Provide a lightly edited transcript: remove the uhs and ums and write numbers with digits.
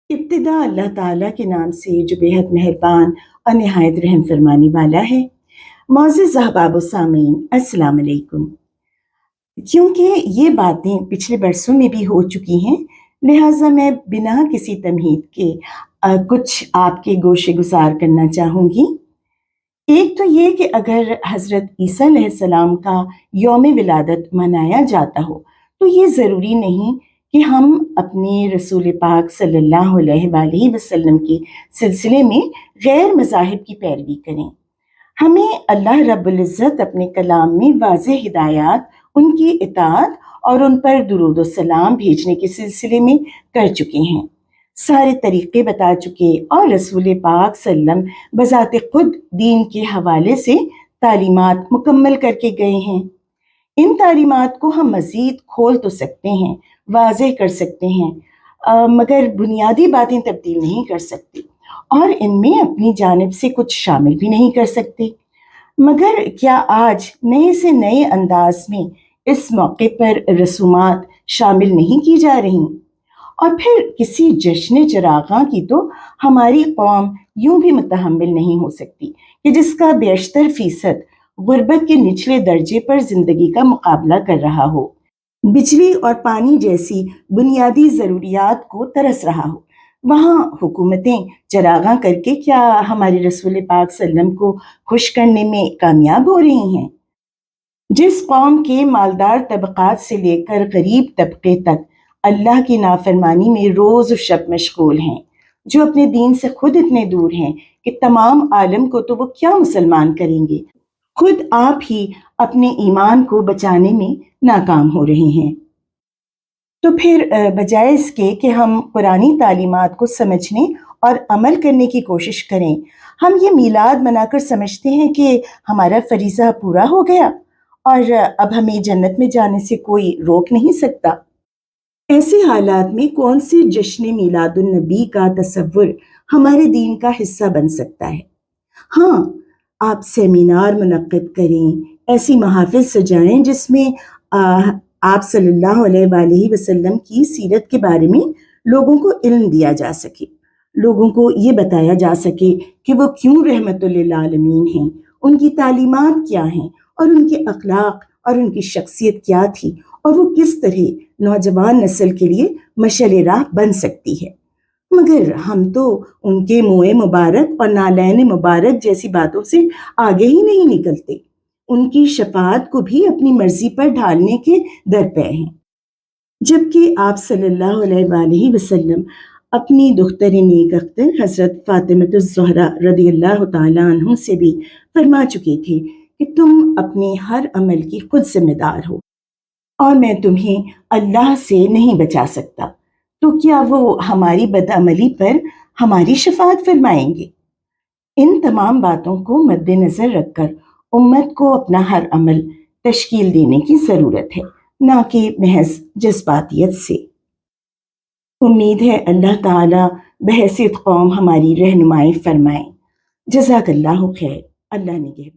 ابتدا اللہ ताला के नाम से जो बेहद मेहरबान और नहायत रहम फरमाने वाला है। मोअज़्ज़िज़ अहबाब व सामीन, अस्सलाम अलैकुम। क्योंकि ये बातें पिछले बरसों में भी हो चुकी हैं, लिहाजा मैं बिना किसी तमहीद के कुछ आपके गोशे गुज़ार करना चाहूँगी। एक तो ये कि अगर हज़रत ईसा अलैहिस्सलाम का यौम विलादत मनाया जाता हो, तो ये ज़रूरी नहीं कि हम अपने रसूल पाक सल्लल्लाहु अलैहि वसल्लम के सिलसिले में गैर मज़ाहिब की पैरवी करें। हमें अल्लाह रब्बुल इज़्ज़त अपने कलाम में वाज़ेह हिदायत, उनकी इताअत और उन पर दुरूद व सलाम भेजने के सिलसिले में कर चुके हैं। सारे तरीक़े बता चुके और रसूल पाक सल्लम बज़ाते खुद दीन के हवाले से तालीमात मुकम्मल करके गए हैं। इन तालीमात को हम मज़ीद खोल तो सकते हैं, वाज़ेह कर सकते हैं, मगर बुनियादी बातें तब्दील नहीं कर सकते और इनमें अपनी जानिब से कुछ शामिल भी नहीं कर सकते। मगर क्या आज नए से नए अंदाज में इस मौके पर रसूमात शामिल नहीं की जा रही? और फिर किसी जश्न चराग़ां की तो हमारी कौम यूं भी मुतहम्मिल नहीं हो सकती कि जिसका बेशतर फ़ीसद गुर्बत के निचले दर्जे पर ज़िंदगी का मुकाबला कर रहा हो, बिजली और पानी जैसी बुनियादी ज़रूरियात को तरस रहा हो। वहाँ हुकूमतें चरागां करके क्या हमारे रसूल पाक सल्लम को खुश करने में कामयाब हो रही हैं? जिस कौम के मालदार तबक़ात से लेकर गरीब तबके तक अल्लाह की नाफरमानी में रोज़ शब मशगूल हैं, जो अपने दीन से खुद इतने दूर हैं कि तमाम आलम को तो वो क्या मुसलमान करेंगे, खुद आप ही अपने ईमान को बचाने में नाकाम हो रहे हैं। तो फिर बजाय इसके कि हम पुरानी तालीमात को समझने और अमल करने की कोशिश करें, हम ये मीलाद मनाकर समझते हैं कि हमारा फरीज़ा पूरा हो गया और अब हमें जन्नत में जाने से कोई रोक नहीं सकता। ऐसे हालात में कौन से जश्न मीलादुन नबी का तसव्वुर हमारे दीन का हिस्सा बन सकता है? हाँ, आप सेमिनार मुनक्किद करें, ऐसी महाफ़िल सजाएं जिसमें आप सल्लल्लाहु अलैहि वसल्लम की सीरत के बारे में लोगों को इल्म दिया जा सके, लोगों को ये बताया जा सके कि वो क्यों रहमतुल लिल आलमीन हैं, उनकी तालीमात क्या हैं और उनके अखलाक और उनकी शख्सियत क्या थी और वो किस तरह नौजवान नस्ल के लिए मशअल राह बन सकती है। मगर हम तो उनके मुँह मुबारक और नालैन मुबारक जैसी बातों से आगे ही नहीं निकलते, उनकी शफाअत को भी अपनी मर्जी पर ढालने के दरपे हैं। जबकि आप सल्लल्लाहु अलैहि वसल्लम अपनी दुख्तर नेक अख्तर हज़रत फ़ातिमतुज़ ज़हरा रज़ियल्लाहु ताला अन्हा से भी फरमा चुके थे कि तुम अपने हर अमल की खुद जिम्मेदार हो और मैं तुम्हें अल्लाह से नहीं बचा सकता। तो क्या वो हमारी बदअमली पर हमारी शफाअत फरमाएंगे? इन तमाम बातों को मद्देनज़र रखकर उम्मत को अपना हर अमल तश्कील देने की ज़रूरत है, ना कि महज जज्बातियत से। उम्मीद है अल्लाह ताला बहैसियत कौम हमारी रहनुमाई फरमाएं। जज़ाकल्लाहु खैर। अल्लाह निगहबान।